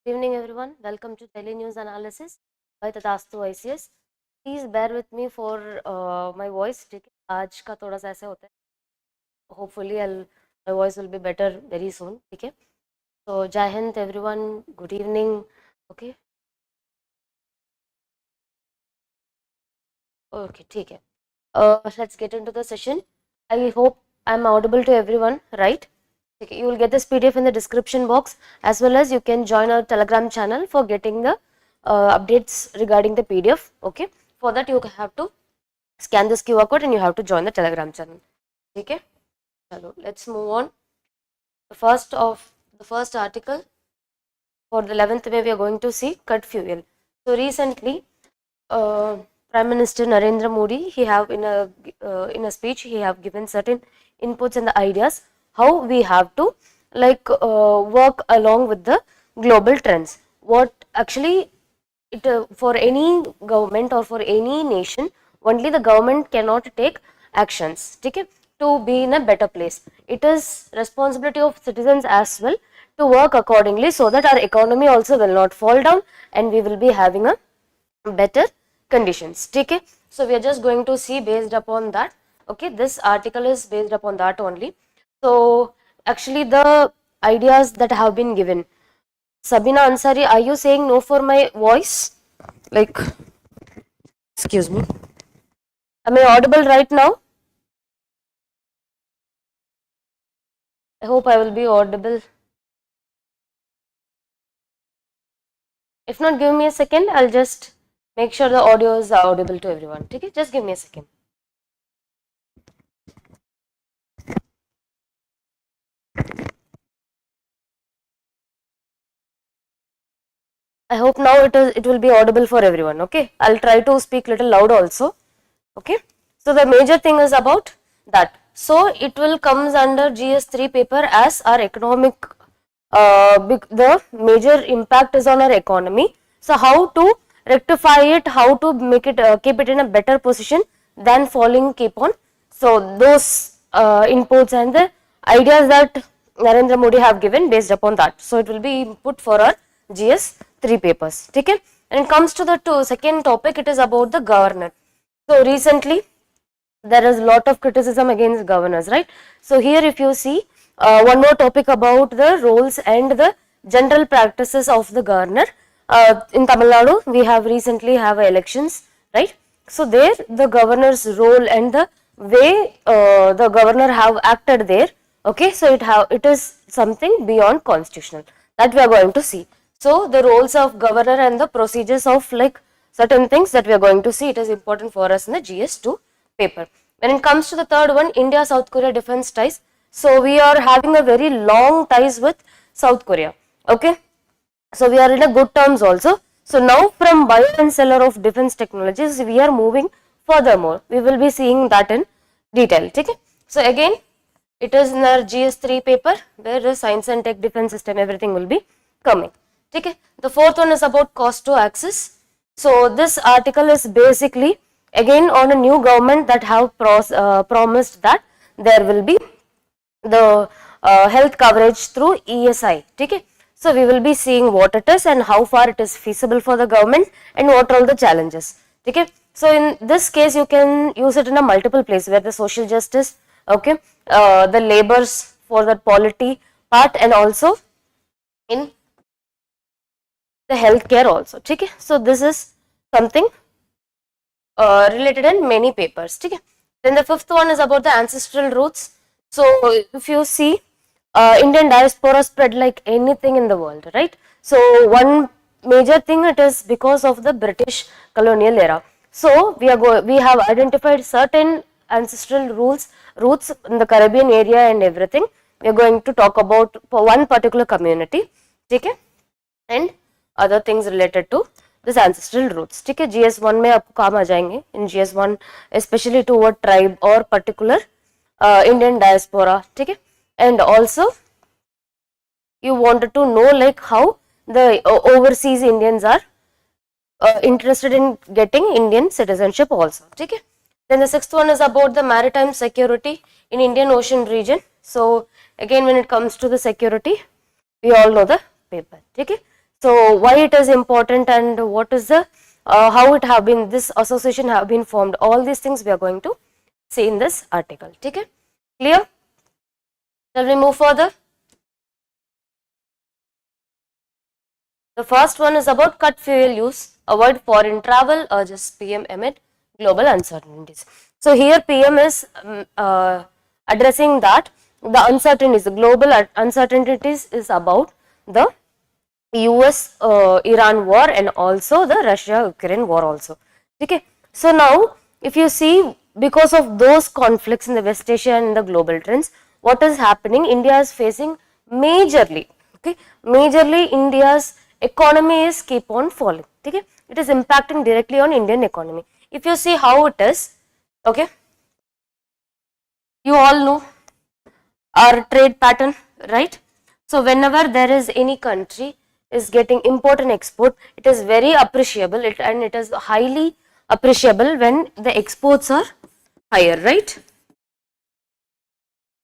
Good evening everyone. Welcome to Daily News Analysis by Tathastu ICS. Please bear with me for my voice. ठीक है, आज का थोड़ा सा ऐसे होता है. Hopefully, my voice will be better very soon. ठीक है. So Jai Hind everyone. Good evening. Okay. Okay. ठीक है. Let's get into the session. I hope I'm audible to everyone, right? Okay, you will get this PDF in the description box, as well as you can join our Telegram channel for getting the updates regarding the PDF. Okay, for that you have to scan this QR code and you have to join the Telegram channel. Okay, so let's move on. The first article for the 11th May, we are going to see cut fuel. So recently, Prime Minister Narendra Modi, he have in a speech, he have given certain inputs and the ideas how we have to work along with the global trends. What actually it for any government or for any nation, only the government cannot take actions, okay, to be in a better place. It is responsibility of citizens as well to work accordingly, so that our economy also will not fall down and we will be having a better conditions. Okay, so we are just going to see based upon that. Okay, this article is based upon that only. So actually the ideas that have been given. Sabina Ansari, are you saying no for my voice? Like, excuse me. Am I audible right now? I hope I will be audible. If not, give me a second. I'll just make sure the audio is audible to everyone. Okay, just give me a second. I hope now it will be audible for everyone. Okay, I'll try to speak little loud also. Okay, so the major thing is about that. So it will comes under GS3 paper as our economic. The major impact is on our economy. So how to rectify it? How to make it keep it in a better position than falling keep on. So those inputs and the ideas that Narendra Modi have given based upon that. So it will be input for our GS3 papers. Okay? And it comes to the second topic, it is about the governor. So recently there is a lot of criticism against governors, right? So here if you see one more topic about the roles and the general practices of the governor. In Tamil Nadu, we have recently have elections, right? So there the governor's role and the way the governor have acted there, okay, so it is something beyond constitutional that we are going to see. So the roles of governor and the procedures of like certain things that we are going to see, it is important for us in the GS2 paper. When it comes to the third one, India South Korea defense ties. So we are having a very long ties with South Korea. Okay, so we are in a good terms also. So now from buyer and seller of defense technologies, we are moving furthermore. We will be seeing that in detail. Okay, so again it is in our GS3 paper where the science and tech defense system everything will be coming. Okay, the fourth one is about cost to access. So this article is basically again on a new government that have promised that there will be the health coverage through ESI. Okay, so we will be seeing what it is and how far it is feasible for the government and what are all the challenges. Okay, so in this case you can use it in a multiple place where the social justice, okay, the labors for the polity part and also in the healthcare also. Okay, so this is something related in many papers. Okay, then the fifth one is about the ancestral roots. So if you see Indian diaspora spread like anything in the world, right? So one major thing it is because of the British colonial era. So we have identified certain ancestral roots in the Caribbean area and everything. We are going to talk about for one particular community, okay, and other things related to this ancestral roots. ठीक है, GS1 में आपको काम आ जाएंगे in GS1 especially toward tribe or particular Indian diaspora. ठीक है, and also you wanted to know like how the overseas Indians are interested in getting Indian citizenship also. Okay, then the sixth one is about the maritime security in Indian Ocean region. So again when it comes to the security, we all know the paper. Okay, So why it is important and what is the how it have been, this association have been formed, all these things we are going to see in this article. Okay, clear? Shall we move further? The first one is about cut fuel use, avoid foreign travel, urges PM amid global uncertainties. So here PM is addressing that the uncertainties, the global uncertainties is about the US Iran war and also the Russia Ukraine war also. Okay. So now if you see, because of those conflicts in the West Asia and the global trends, what is happening, India is facing majorly, okay, majorly India's economy is keep on falling. Okay, it is impacting directly on Indian economy. If you see how it is, okay, you all know our trade pattern, right? So whenever there is any country is getting import and export, it is very appreciable, and it is highly appreciable when the exports are higher, right?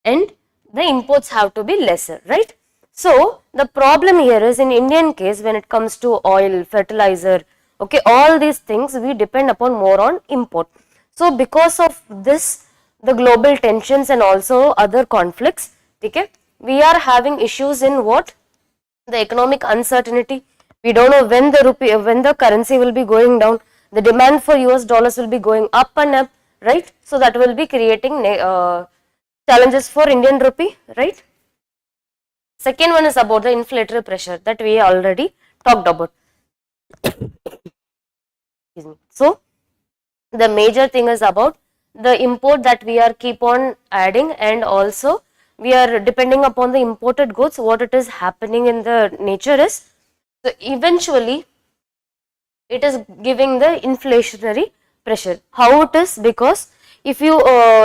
And the imports have to be lesser, right? So the problem here is, in Indian case, when it comes to oil, fertilizer, okay, all these things we depend upon more on import. So because of this, the global tensions and also other conflicts, okay, we are having issues in what? The economic uncertainty. We don't know when the rupee, when the currency will be going down. The demand for US dollars will be going up and up, right? So that will be creating challenges for Indian rupee, right? Second one is about the inflationary pressure that we already talked about. So the major thing is about the import that we are keep on adding, and also we are depending upon the imported goods. What it is happening in the nature is, so eventually it is giving the inflationary pressure. How it is? Because if you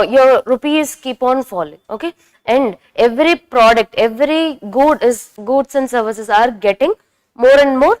your rupees keep on falling, okay, and every product, every goods and services are getting more and more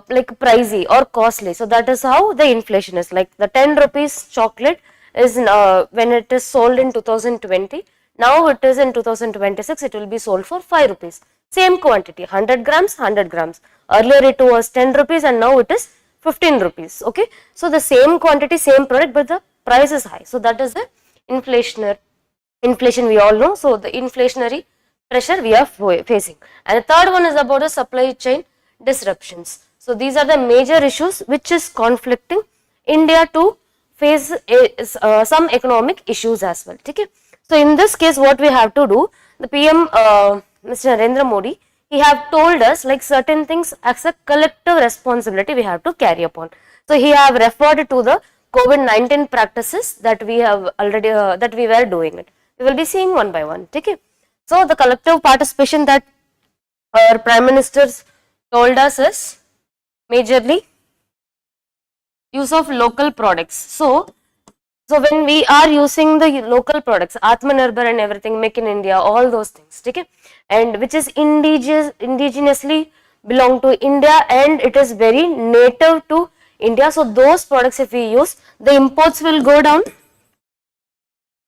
like pricey or costly. So that is how the inflation is. Like the 10 rupees chocolate is when it is sold in 2020, now it is in 2026, it will be sold for 5 rupees. Same quantity, 100 grams, 100 grams. Earlier it was 10 rupees and now it is 15 rupees. Okay. So the same quantity, same product, but the price is high. So that is the inflation we all know. So the inflationary pressure we are facing. And the third one is about the supply chain disruptions. So these are the major issues which is conflicting India to face some economic issues as well. Okay. So in this case, what we have to do, the PM Mr. Narendra Modi, he have told us like certain things as a collective responsibility we have to carry upon. So he have referred to the COVID-19 practices that we have already that we were doing it. We will be seeing one by one. Okay. So the collective participation that our prime ministers told us is majorly use of local products. So when we are using the local products, Atmanirbhar and everything, Make in India, all those things, okay, and which is indigenously belong to India and it is very native to India. So those products if we use, the imports will go down.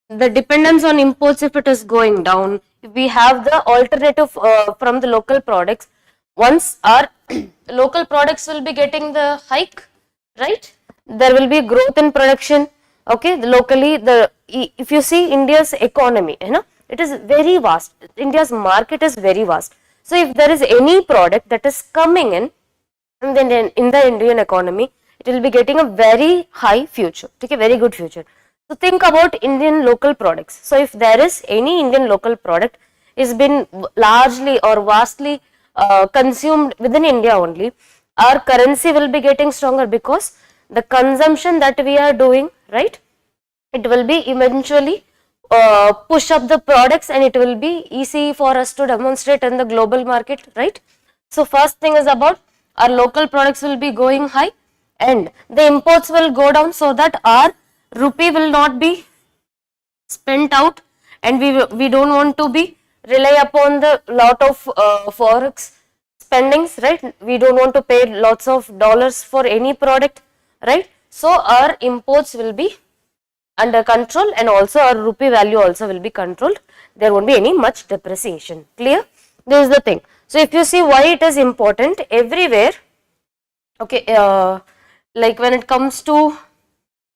The dependence on imports, if it is going down, if we have the alternative from the local products, once our local products will be getting the hike, right, there will be growth in production. Okay, locally, if you see India's economy, you know, it is very vast. India's market is very vast. So if there is any product that is coming in, and then in the Indian economy, it will be getting a very high future, okay, very good future. So think about Indian local products. So if there is any Indian local product is been largely or vastly consumed within India only, our currency will be getting stronger because the consumption that we are doing, right, it will be eventually push up the products and it will be easy for us to demonstrate in the global market, right. So first thing is about our local products will be going high and the imports will go down, so that our rupee will not be spent out, and we don't want to be rely upon the lot of forex spendings, right. We don't want to pay lots of dollars for any product, right. So our imports will be under control and also our rupee value also will be controlled. There won't be any much depreciation. Clear? This is the thing. So if you see why it is important everywhere, okay, like when it comes to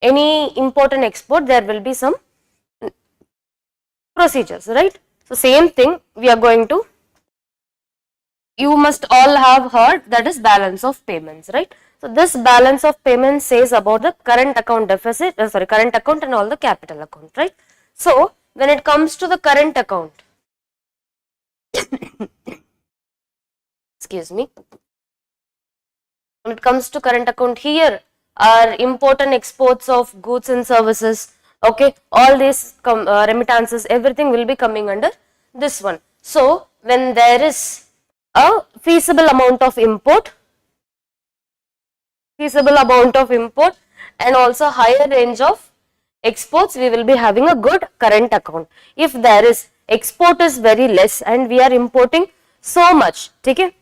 any important export, there will be some procedures, right? So same thing we are going to, you must all have heard, that is balance of payments, right? So this balance of payments says about the current account deficit, current account and all the capital account, right? So when it comes to the current account, excuse me, when it comes to current account, here are important exports of goods and services, okay, all these remittances, everything will be coming under this one. So when there is a feasible amount of import and also higher range of exports, we will be having a good current account. If there is export is very less and we are importing so much, okay,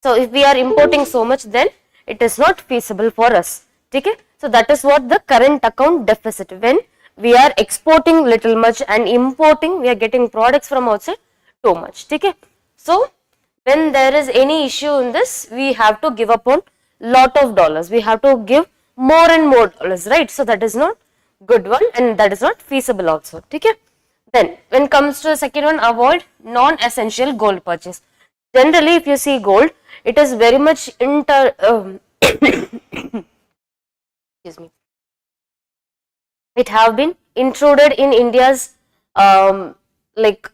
so if we are importing so much, then it is not feasible for us, okay. So that is what the current account deficit, when we are exporting little much and importing, we are getting products from outside too much, okay. So when there is any issue in this, we have to give up on lot of dollars, we have to give more and more dollars, right? So that is not good one and that is not feasible also, okay. Then when comes to the second one, avoid non-essential gold purchase. Generally if you see gold, it is very much excuse me, it have been intruded in India's like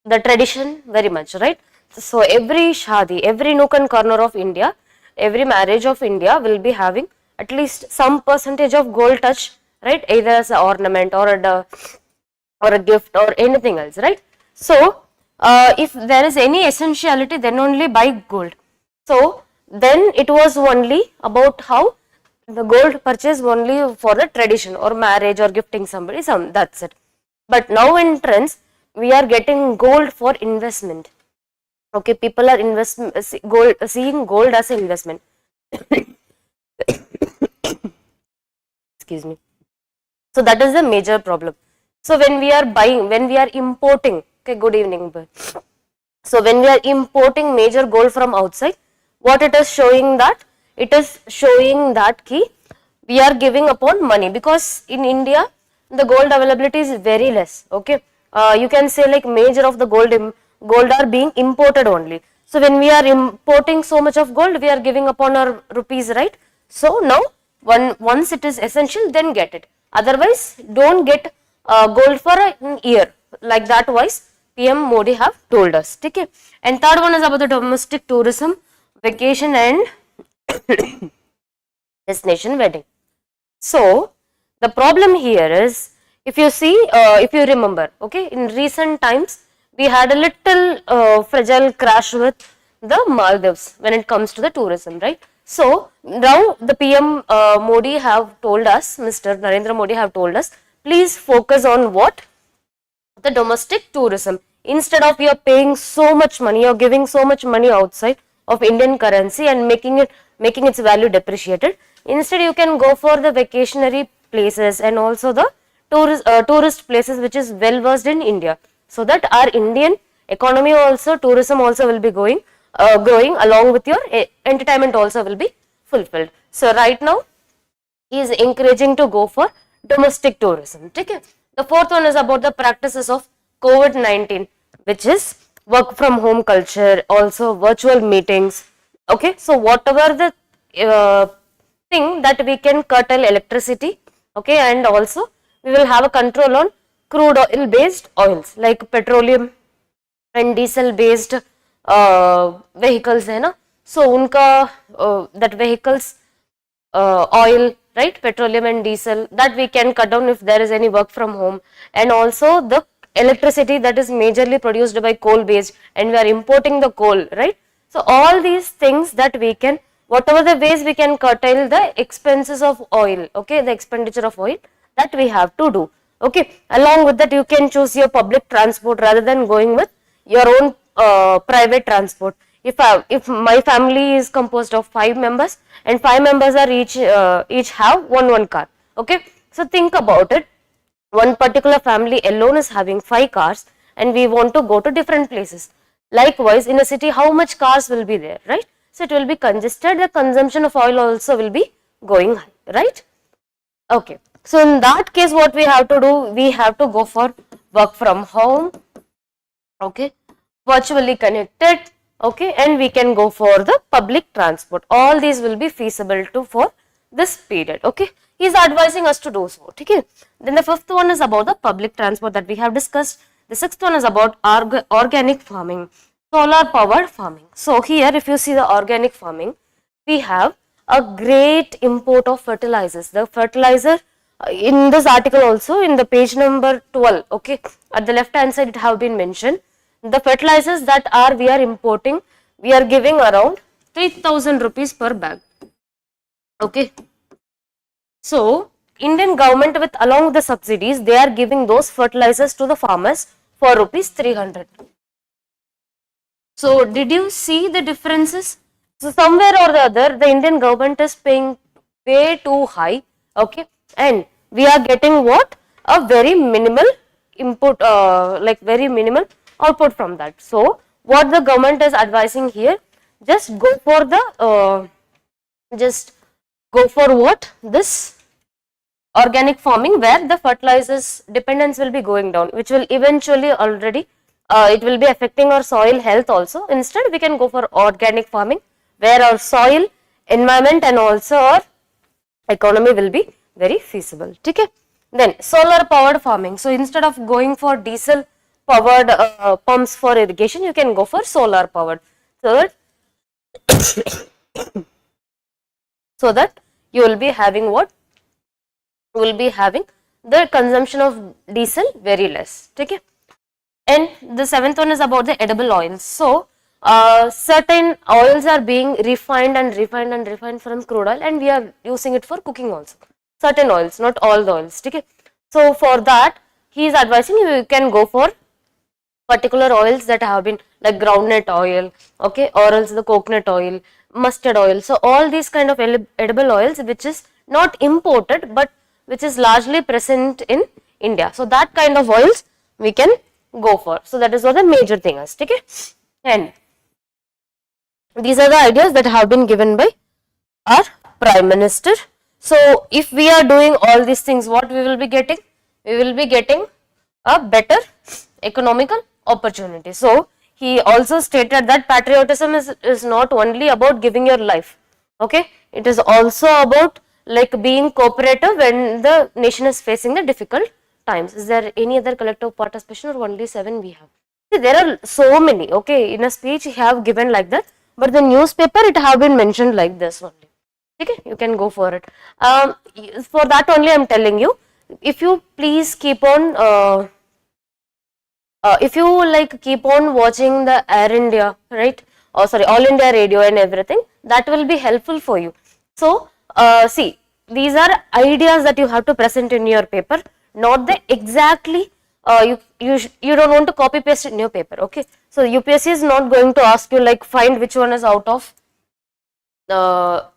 the tradition very much, right? So every shadi, every nook and corner of India, every marriage of India will be having at least some percentage of gold touch, right? Either as an ornament or a gift or anything else, right? So if there is any essentiality, then only buy gold. So then it was only about how the gold purchase only for the tradition or marriage or gifting somebody, that's it. But now in trends, we are getting gold for investment. Okay, people are seeing gold as an investment. Excuse me. So that is the major problem. So when we are buying, when we are importing, okay, good evening. So when we are importing major gold from outside, what it is showing that? It is showing that we are giving upon money, because in India the gold availability is very less, okay. You can say like major of the gold are being imported only. So when we are importing so much of gold, we are giving upon our rupees, right? So now once it is essential, then get it. Otherwise, don't get gold for an year. Like that wise, PM Modi have told us. Okay. And third one is about the domestic tourism, vacation and destination wedding. So the problem here is, if you see, if you remember, okay, in recent times we had a little fragile crash with the Maldives when it comes to the tourism, right? So now the PM Modi have told us, Mr. Narendra Modi have told us, please focus on what? The domestic tourism. Instead of you're paying so much money, you're giving so much money outside of Indian currency and making its value depreciated. Instead, you can go for the vacationary places and also the tourist places which is well versed in India, so that our Indian economy also, tourism also will be growing along with your entertainment also will be fulfilled. So right now he is encouraging to go for domestic tourism. Okay. The fourth one is about the practices of COVID-19, which is work from home culture, also virtual meetings. Okay, so whatever the thing that we can curtail electricity, okay, and also we will have a control on crude oil based oils like petroleum and diesel based vehicles hai na. So unka that vehicles oil, right, petroleum and diesel, that we can cut down if there is any work from home. And also the electricity that is majorly produced by coal based, and we are importing the coal, right? So all these things that we can, whatever the ways we can curtail the expenses of oil, okay, the expenditure of oil, that we have to do. Okay, along with that you can choose your public transport rather than going with your own private transport. If my family is composed of 5 members and 5 members are each have one car, okay, so think about it. One particular family alone is having 5 cars and we want to go to different places. Likewise, in a city, how much cars will be there, right? So it will be congested, the consumption of oil also will be going high, right? Okay. So in that case, what we have to do, we have to go for work from home, okay, virtually connected, okay, and we can go for the public transport. All these will be feasible to for this period, okay. He is advising us to do so, okay. Then the fifth one is about the public transport that we have discussed. The sixth one is about organic farming, solar powered farming. So here, if you see the organic farming, we have a great import of fertilizers. The fertilizer in this article also, in the page number 12, okay, at the left hand side it have been mentioned, the fertilizers that we are importing, we are giving around 3,000 rupees per bag, okay. So Indian government, with along with the subsidies, they are giving those fertilizers to the farmers for rupees 300. So did you see the differences? So somewhere or the other, the Indian government is paying way too high, okay, and we are getting what? A very minimal input, like very minimal output from that. So what the government is advising here, just go for the, just go for what? This organic farming, where the fertilizers dependence will be going down, which will eventually already it will be affecting our soil health also. Instead, we can go for organic farming, where our soil, environment and also our economy will be very feasible. Okay. Then solar powered farming. So instead of going for diesel powered pumps for irrigation, you can go for solar powered. So that you will be having what? You will be having the consumption of diesel very less. Okay. And the seventh one is about the edible oils. So certain oils are being refined and refined and refined from crude oil, and we are using it for cooking also. Certain oils, not all the oils. Okay. So for that, he is advising you can go for particular oils that have been like groundnut oil, okay, or else the coconut oil, mustard oil. So all these kind of edible oils which is not imported but which is largely present in India. So that kind of oils we can go for. So that is what the major thing is. Okay, and these are the ideas that have been given by our Prime Minister. So if we are doing all these things, what we will be getting? We will be getting a better economical opportunity. So he also stated that patriotism is not only about giving your life, okay, it is also about like being cooperative when the nation is facing the difficult times. Is there any other collective participation or only 7 we have? See, there are so many, okay, in a speech he have given like that, but the newspaper it have been mentioned like this only. Okay, you can go for it. For that only I am telling you, if you please keep on if you like keep on watching the Air India, right, or sorry, All India Radio and everything, that will be helpful for you. So see, these are ideas that you have to present in your paper, not the exactly you don't want to copy paste in your paper. Okay, so UPSC is not going to ask you like find which one is out of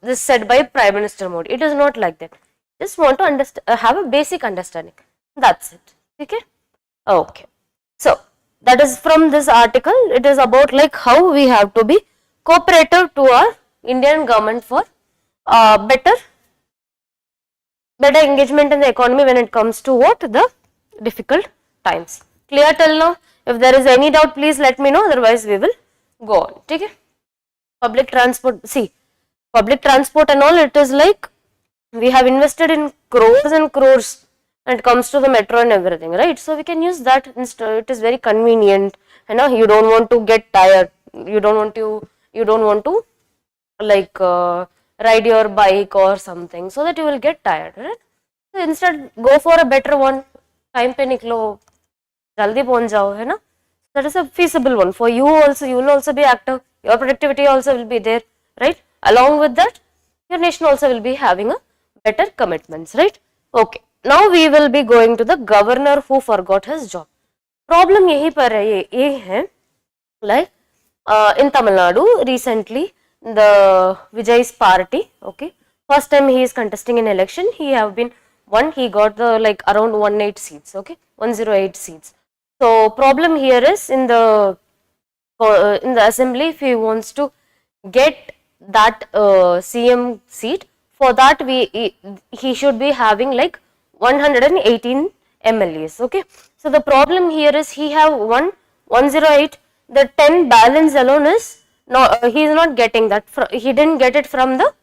this said by Prime Minister Modi. It is not like that. Just want to understand, have a basic understanding. That's it. Okay. Okay. So that is from this article. It is about like how we have to be cooperative to our Indian government for better engagement in the economy when it comes to what? The difficult times. Clear till now? If there is any doubt, please let me know. Otherwise, we will go on. Okay? Public transport. See, public transport and all, it is like we have invested in crores and crores when it comes to the metro and everything, right? So we can use that instead. It is very convenient. You know, you don't want to get tired. You don't want to like ride your bike or something so that you will get tired, right? So instead, go for a better one. Time pe niklo, jaldi pahunch jao, hai na? That is a feasible one for you also. You will also be active. Your productivity also will be there, right? Along with that, your nation also will be having a better commitments, right? Okay. Now we will be going to the governor who forgot his job. Problem यही पर है, like in Tamil Nadu recently the Vijay's party, okay, first time he is contesting an election, he have been won, he got the like around 108 seats, okay, 108 seats. So problem here is in the in the assembly, if he wants to get that CM seat, for that he should be having like 118 MLAs. Okay, so the problem here is he have 108, the 10 balance alone is not, he is not getting that, he didn't get it from the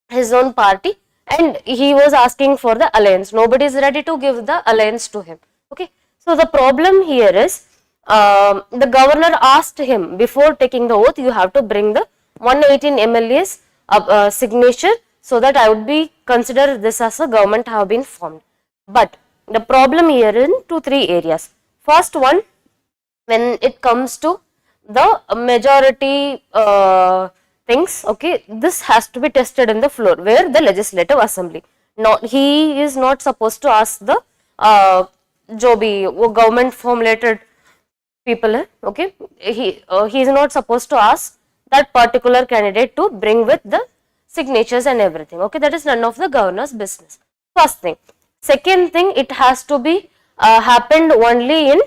his own party, and he was asking for the alliance. Nobody is ready to give the alliance to him. Okay, so the problem here is the governor asked him before taking the oath, you have to bring the 118 MLA's signature, so that I would be consider this as a government have been formed. But the problem here in 2-3 areas. First one, when it comes to the majority things, okay, this has to be tested in the floor where the legislative assembly. Not, he is not supposed to ask the जो भी वो government formulated people है, okay, he is not supposed to ask that particular candidate to bring with the signatures and everything. Okay, that is none of the governor's business. First thing. Second thing, it has to be happened only in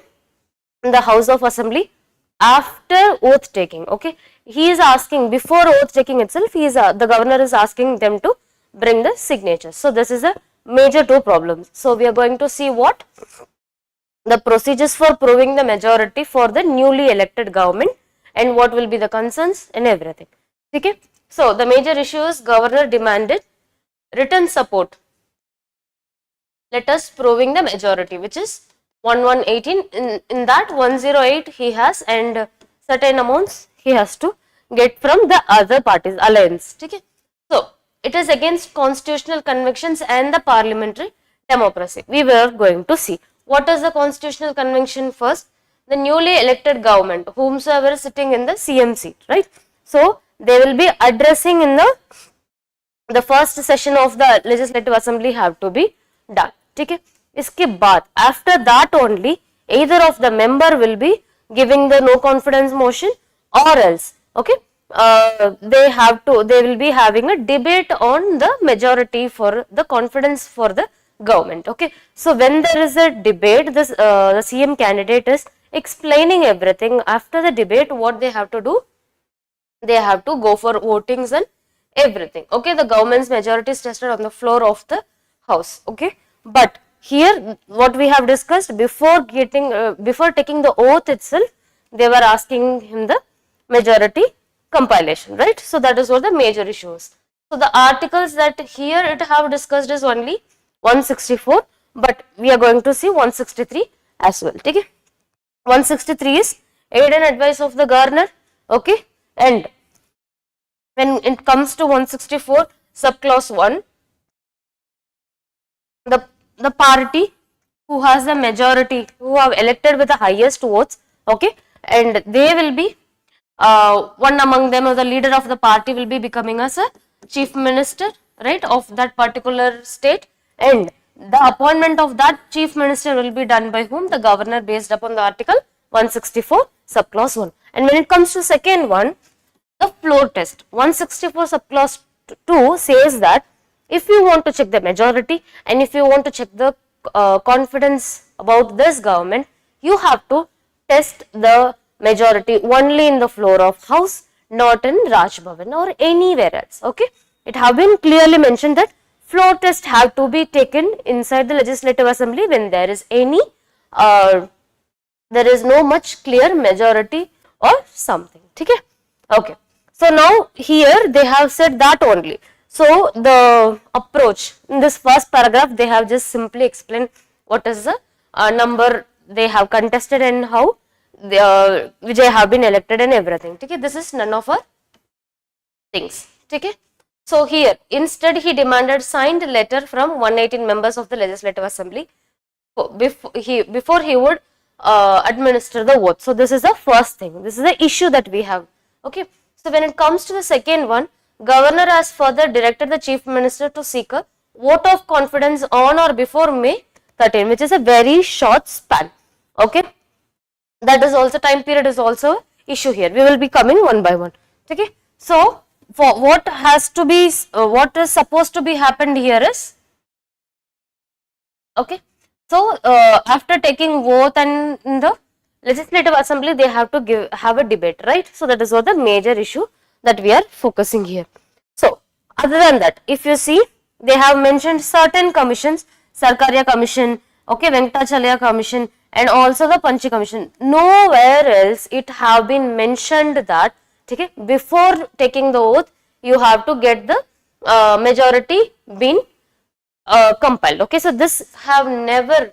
the House of Assembly after oath taking. Okay, he is asking before oath taking itself, he is the governor is asking them to bring the signatures. So this is a major two problems. So we are going to see what the procedures for proving the majority for the newly elected government and what will be the concerns and everything. Okay, so the major issue is governor demanded written support letters proving the majority, which is 1118. In that 108 he has, and certain amounts he has to get from the other parties alliance. Okay, so it is against constitutional convictions and the parliamentary democracy. We were going to see what is the constitutional convention first. The newly elected government, whomsoever is sitting in the CM seat, right? So they will be addressing in the first session of the legislative assembly have to be done. Okay, इसके बाद after that only either of the member will be giving the no confidence motion, or else, okay, they will be having a debate on the majority for the confidence for the government. Okay, so when there is a debate, this the CM candidate is explaining everything. After the debate, what they have to do, they have to go for votings and everything. Okay, the government's majority is tested on the floor of the house. Okay, but here what we have discussed before getting before taking the oath itself, they were asking him the majority compilation, right? So that is what the major issues. So the articles that here it have discussed is only 164, but we are going to see 163 as well. Okay, 163 is aid and advice of the governor. Okay, and when it comes to 164 subclause 1, the party who has the majority, who have elected with the highest votes, okay, and they will be one among them, or the leader of the party will be becoming as a chief minister, right, of that particular state, and the appointment of that chief minister will be done by whom? The governor, based upon the article 164 subclause 1. And when it comes to second one, the floor test, 164 subclause 2 says that if you want to check the majority and if you want to check the confidence about this government, you have to test the majority only in the floor of house, not in Raj Bhavan or anywhere else. Okay, it have been clearly mentioned that floor test have to be taken inside the legislative assembly when there is any there is no much clear majority or something. Okay, so now here they have said that only. So the approach in this first paragraph, they have just simply explained what is the number they have contested and how Vijay have been elected and everything. Okay, this is none of our things. Okay, so here instead he demanded signed letter from 118 members of the legislative assembly before he would administer the vote. So this is the first thing. This is the issue that we have. Okay, so when it comes to the second one, governor has further directed the chief minister to seek a vote of confidence on or before May 13, which is a very short span. Okay, that is also, time period is also issue here. We will be coming one by one. Okay, so for what has to be, what is supposed to be happened here is, okay, so after taking vote and the legislative assembly, they have to have a debate, right? So that is what the major issue that we are focusing here. So other than that, if you see, they have mentioned certain commissions, Sarkaria Commission, okay, Venkatachalaya Commission, and also the Panchi Commission. Nowhere else it have been mentioned that, okay, before taking the oath, you have to get the majority been compiled. Okay, so this have never,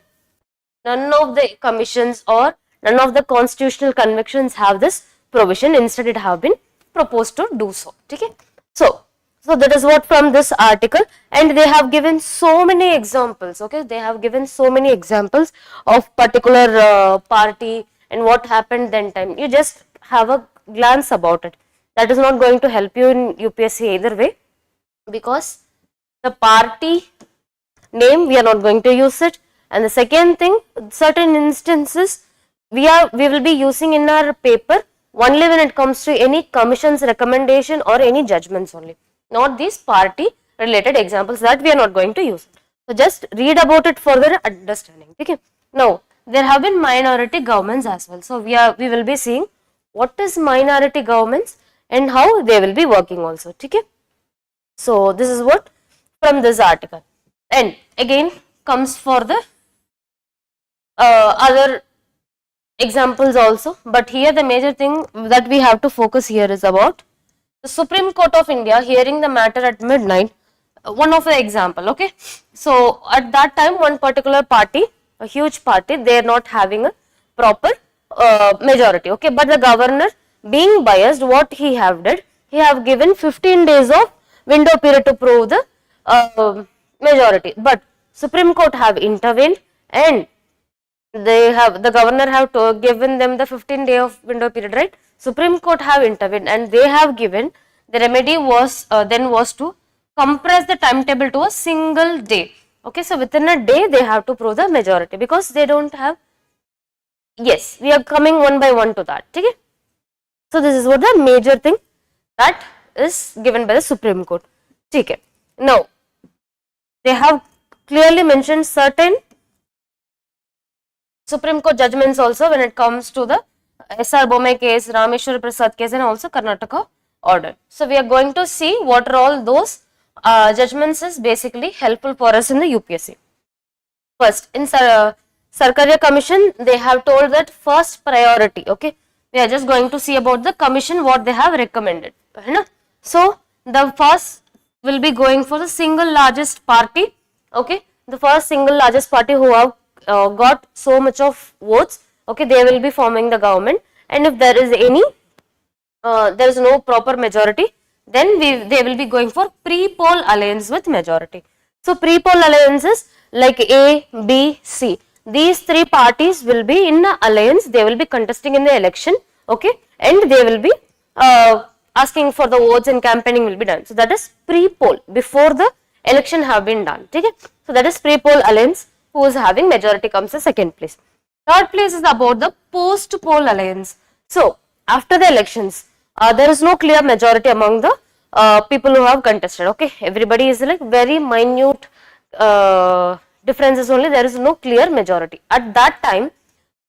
none of the commissions or none of the constitutional convictions have this provision. Instead, it have been proposed to do so. Okay, so that is what from this article, and they have given so many examples. Okay, they have given so many examples of particular party and what happened then time. You just have a glance about it. That is not going to help you in UPSC either way, because the party name we are not going to use it, and the second thing, certain instances we will be using in our paper only when it comes to any commission's recommendation or any judgments only, not these party related examples that we are not going to use. So just read about it for the understanding. Okay, now there have been minority governments as well, so we will be seeing what is minority governments and how they will be working also. Okay, so this is what from this article, and again comes for the other examples also, but here the major thing that we have to focus here is about the Supreme Court of India hearing the matter at midnight. One of the example, okay, so at that time one particular party, a huge party, they are not having a proper majority, okay, but the governor being biased, what he have did, he have given 15 days of window period to prove the majority, but Supreme Court have intervened and the governor have given them the 15-day of window period, right? Supreme Court have intervened and they have given the remedy was then was to compress the timetable to a single day. Okay, so within a day they have to prove the majority because they don't have. Yes, we are coming one by one to that. Okay, so this is what the major thing that is given by the Supreme Court. Okay, now they have clearly mentioned certain Supreme Court judgments also when it comes to the S.R. Bomme case, Rameshwar Prasad case, and also Karnataka order. So we are going to see what are all those judgments is basically helpful for us in the UPSC. First, in Sarkaria Commission, they have told that first priority. Okay, we are just going to see about the commission what they have recommended. So the first will be going for the single largest party. Okay, the first single largest party who have got so much of votes, okay, they will be forming the government, and if there is any there is no proper majority, then they will be going for pre-poll alliance with majority. So pre-poll alliances like A, B, C, these three parties will be in an alliance, they will be contesting in the election, okay, and they will be asking for the votes and campaigning will be done. So that is pre-poll, before the election have been done. Okay, so that is pre-poll alliance. Who is having majority comes the second place. Third place is about the post-poll alliance. So after the elections, there is no clear majority among the people who have contested. Okay, everybody is like very minute differences only. There is no clear majority. At that time,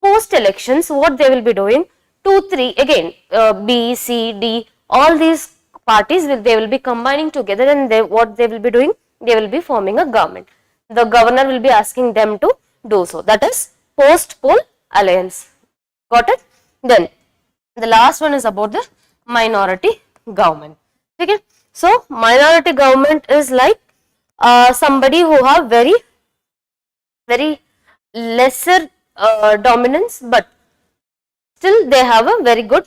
post elections, what they will be doing? 2, 3 again, B, C, D, all these parties they will be combining together, and what they will be doing? They will be forming a government. The governor will be asking them to do so. That is post-poll alliance. Got it? Then the last one is about the minority government. Okay. So minority government is like somebody who have very lesser dominance, but still they have a very good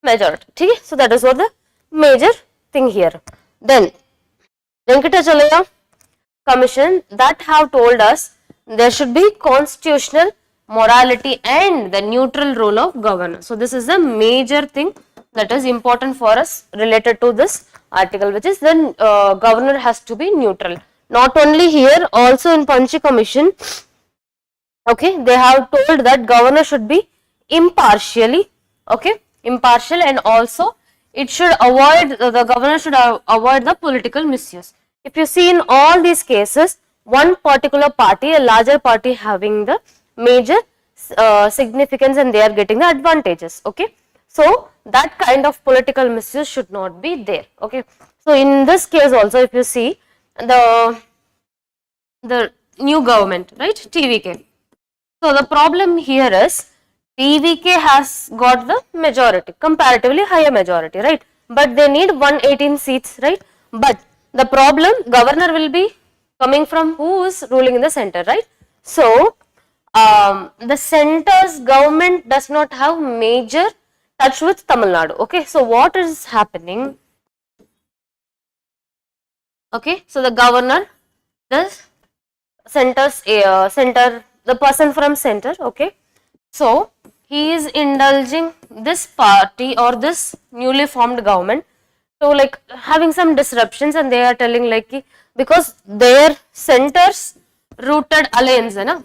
majority. Okay. So that is what the major thing here. Then Venkatachalaya Commission that have told us there should be constitutional morality and the neutral role of governor. So this is the major thing that is important for us related to this article, which is the governor has to be neutral. Not only here, also in Panchi Commission, okay, they have told that governor should be impartial, and also it should avoid, the governor should avoid the political misuse. If you see in all these cases, one particular party, a larger party having the major significance and they are getting the advantages. Okay, so that kind of political misuse should not be there. Okay, so in this case also, if you see the new government, right, TVK. So the problem here is TVK has got the majority, comparatively higher majority, right? But they need 118 seats, right? But the problem, governor will be coming from who is ruling in the center, right? So the center's government does not have major touch with Tamil Nadu. Okay, so what is happening? Okay, so the governor, the the person from center. Okay, so he is indulging this party or this newly formed government to like having some disruptions, and they are telling like because their centers rooted alliance, you know,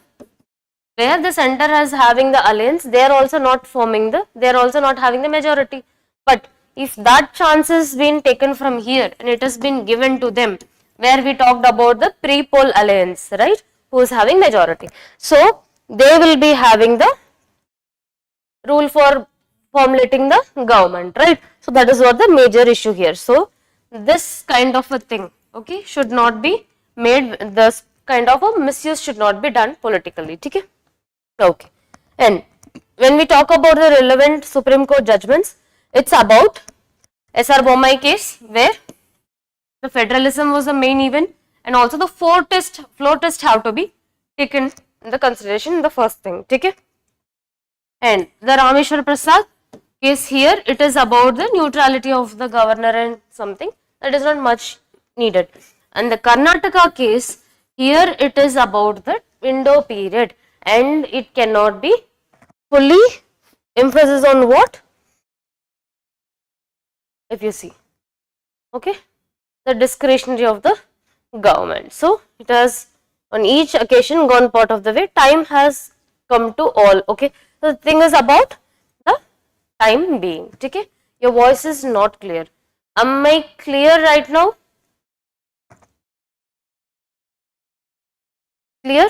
where the center is having the alliance, they are also not forming the, they are also not having the majority. But if that chance has been taken from here and it has been given to them, where we talked about the pre-poll alliance, right, who is having majority, so they will be having the rule for formulating the government, right? So that is what the major issue here. So this kind of a thing, okay, should not be made, this kind of a misuse should not be done politically. Okay. Okay, and when we talk about the relevant Supreme Court judgments, it's about SR Bommai case where the federalism was the main event, and also the floor test have to be taken in the consideration in the first thing. Okay, and the Rameshwar Prasad case here, it is about the neutrality of the governor and something that is not much needed. And the Karnataka case here, it is about the window period, and it cannot be fully emphasis on what, if you see, okay, the discretionary of the government. So it has on each occasion gone part of the way, time has come to all. Okay, so the thing is about the time being. Okay, your voice is not clear. Am I clear right now? Clear?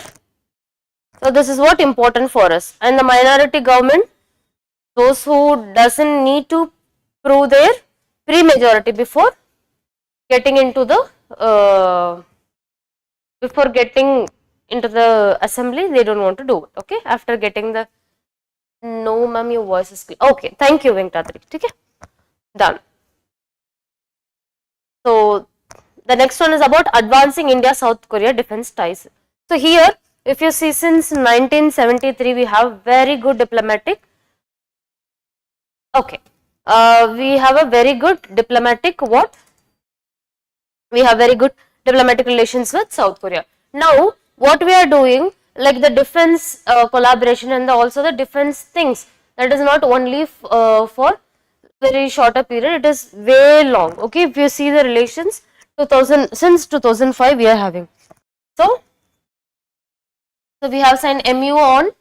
So this is what important for us. And the minority government, those who doesn't need to prove their pre-majority before getting into the assembly, they don't want to do it. Okay, after getting the, no ma'am, your voice is clear. Okay, thank you Venkatadri. Okay, done. So the next one is about advancing India South Korea defense ties. So here, if you see, since 1973 we have very good diplomatic, okay, we have a very good diplomatic what? We have very good diplomatic relations with South Korea. Now, what we are doing, like the defense collaboration and also the defense things, that is not only for very shorter period, it is way long. Okay, if you see the relations, since 2005 we are having. So we have signed MU on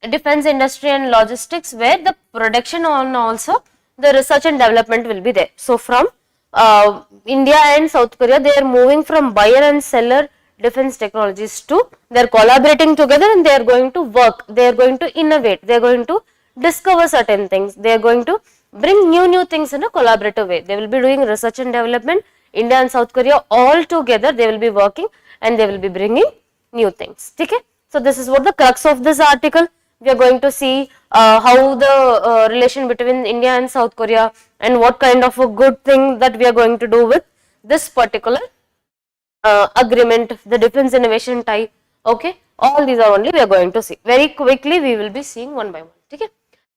defense industry and logistics, where the production on also the research and development will be there. So from India and South Korea, they are moving from buyer and seller defense technologies to, they are collaborating together and they are going to work, they are going to innovate, they are going to discover certain things, they are going to bring new things in a collaborative way. They will be doing research and development, India and South Korea all together, they will be working and they will be bringing new things. Okay, so this is what the crux of this article. We are going to see how the relation between India and South Korea, and what kind of a good thing that we are going to do with this particular agreement, the defense innovation tie. Okay, all these are only we are going to see very quickly. We will be seeing one by one. Okay,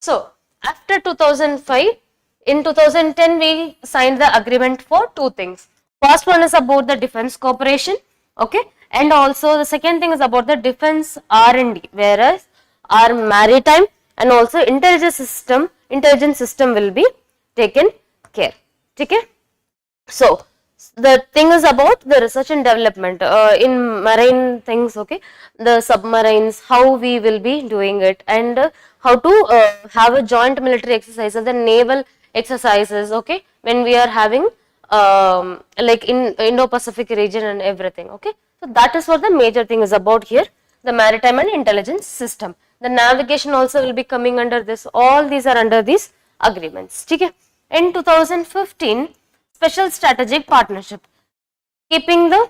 so after 2005, in 2010 we signed the agreement for two things. First one is about the defense cooperation. Okay, and also the second thing is about the defense R&D, whereas our maritime and also intelligence system will be taken care. Okay, so the thing is about the research and development in marine things. Okay, the submarines, how we will be doing it, and how to have a joint military exercise, the naval exercises. Okay, when we are having like in Indo-Pacific region and everything. Okay, so that is what the major thing is about here. the maritime and intelligence system. The navigation also will be coming under this. All these are under these agreements. Okay. In 2015, special strategic partnership, keeping the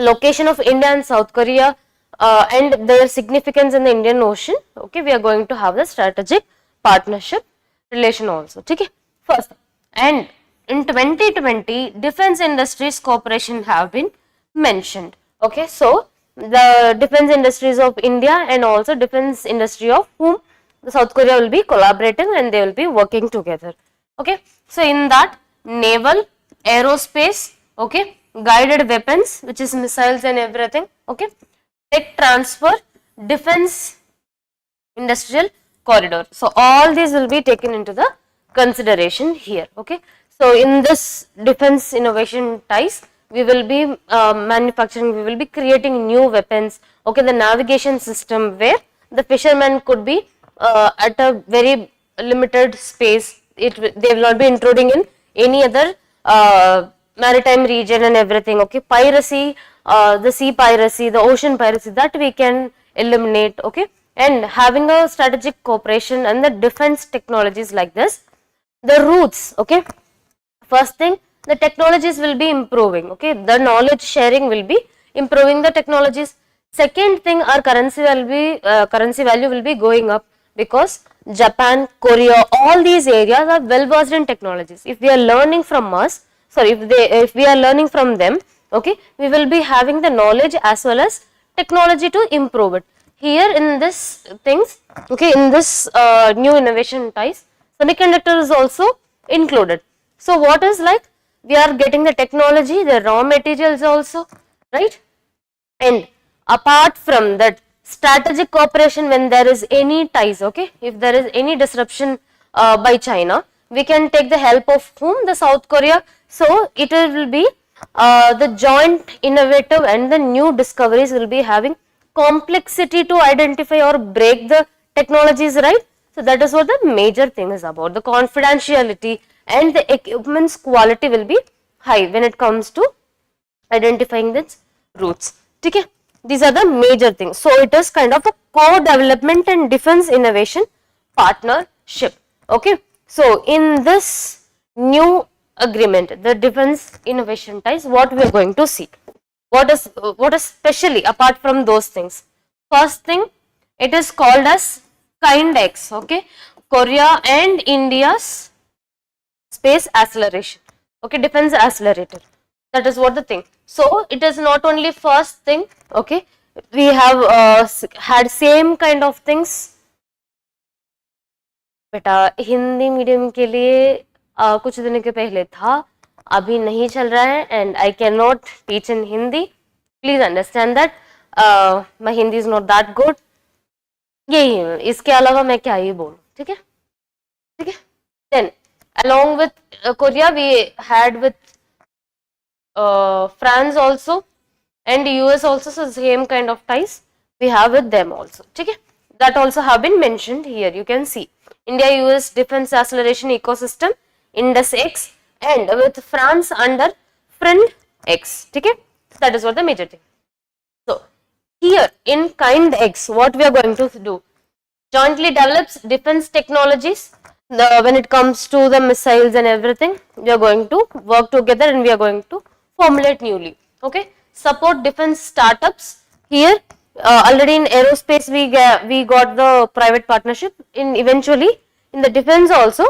location of India and South Korea and their significance in the Indian Ocean. Okay, we are going to have the strategic partnership relation also. Okay, first, and in 2020, defense industries cooperation have been mentioned. Okay, so the defense industries of India and also defense industry of whom the South Korea will be collaborating and they will be working together. Okay, so in that, naval, aerospace, okay, guided weapons, which is missiles and everything, okay, tech transfer, defense industrial corridor. So all these will be taken into the consideration here. Okay, so in this defense innovation ties, we will be manufacturing, we will be creating new weapons. Okay, the navigation system where the fishermen could be at a very limited space. They will not be intruding in any other maritime region and everything. Okay, piracy, the sea piracy, the ocean piracy, that we can eliminate. Okay, and having a strategic cooperation and the defense technologies like this, the routes. Okay, first thing, the technologies will be improving. Okay, the knowledge sharing will be improving the technologies. Second thing, our currency value will be going up because Japan, Korea, all these areas are well versed in technologies. If we are learning from us, sorry, if we are learning from them, okay, we will be having the knowledge as well as technology to improve it. Here in this things, okay, in this new innovation ties, semiconductor is also included. So what is like, we are getting the technology, the raw materials also, right? And apart from that, strategic cooperation, when there is any ties, okay, if there is any disruption by China, we can take the help of whom? The South Korea. So it will be the joint innovative and the new discoveries will be having complexity to identify or break the technologies, right? So that is what the major thing is about. The confidentiality and the equipment's quality will be high when it comes to identifying its routes. Okay, these are the major things. So it is kind of a co-development and defense innovation partnership. Okay, so in this new agreement, the defense innovation ties, what we are going to see, what is specially apart from those things. First thing, it is called as KIND-X. Okay, Korea and India's space acceleration. Okay, defense accelerator. That is what the thing. So it is not only first thing. Okay, we have had same kind of things. बेटा Hindi medium के लिए कुछ दिन के पहले था, अभी नहीं चल रहा है and I cannot teach in Hindi. Please understand that my Hindi is not that good. यही, इसके अलावा मैं क्या ही बोलूं. ठीक है, ठीक है. Then along with Korea, we had with France also and US also, so same kind of ties we have with them also. Okay, that also have been mentioned here. You can see India US defense acceleration ecosystem, Indus X, and with France under Friend X. Okay, that is what the major thing. So here in KIND-X, what we are going to do, jointly develops defense technologies. When it comes to the missiles and everything, we are going to work together and we are going to formulate newly. Okay, support defense startups. Here already in aerospace we got the private partnership. In eventually in the defense also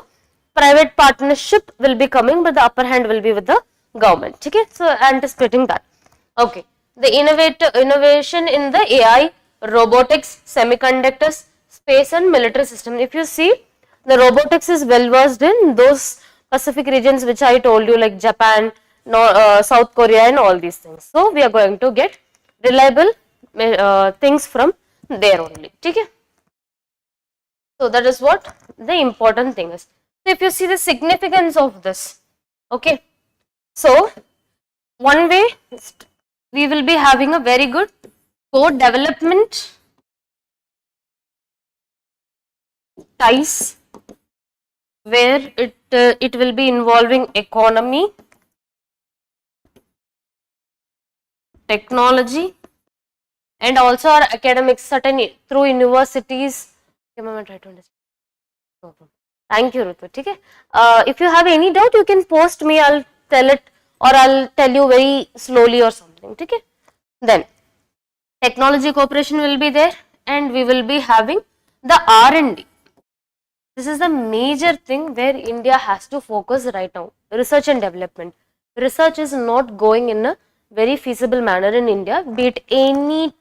private partnership will be coming, but the upper hand will be with the government. Okay, so anticipating that. Okay, the innovation in the AI, robotics, semiconductors, space and military system. If you see, the robotics is well versed in those Pacific regions which I told you, like Japan, South Korea and all these things. So we are going to get reliable things from there only. Okay, so that is what the important thing is. So if you see the significance of this, okay, so one way we will be having a very good co-development ties where it will be involving economy, technology and also our academics, certain through universities. Okay, ma'am, I try to understand. No problem. Thank you, Rutu. Okay. If you have any doubt, you can post me. I'll tell it, or I'll tell you very slowly or something. Okay. Then technology cooperation will be there, and we will be having the R&D. This is the major thing where India has to focus right now. Research and development. Research is not going in a very feasible manner in India, be it any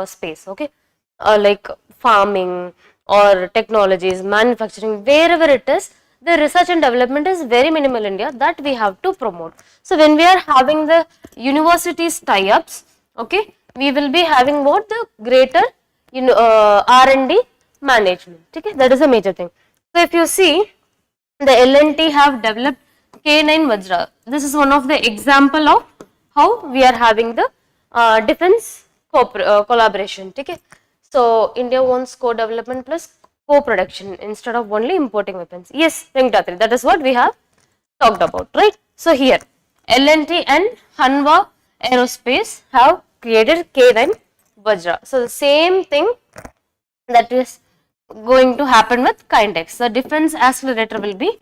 space, okay, like farming or technologies, manufacturing, wherever it is, the research and development is very minimal in India, that we have to promote. So when we are having the universities tie-ups, okay, we will be having what, the greater R&D management, okay, that is a major thing. So if you see, the L&T have developed K9 Vajra. This is one of the example of how we are having the defense collaboration. Okay? So India wants co-development plus co-production instead of only importing weapons. Yes, Venkatri, that is what we have talked about, right? So here L&T and Hanwha Aerospace have created K9 Vajra. So the same thing that is going to happen with Kindex. The defense accelerator will be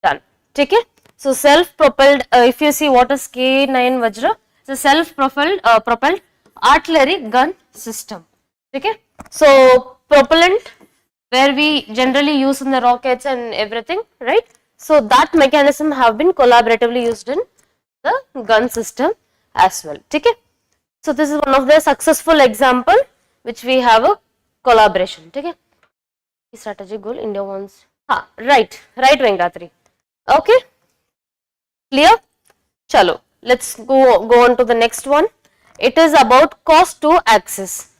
done. Okay? So self-propelled, if you see what is K9 Vajra, it's a self-propelled propelled artillery gun system. Okay? So propellant, where we generally use in the rockets and everything, right? So that mechanism have been collaboratively used in the gun system as well. Okay? So this is one of the successful example which we have a collaboration. Okay? Strategic goal India wants. Right, Venkatri. Okay, clear? Chalo, let's go on to the next one. It is about cost to access.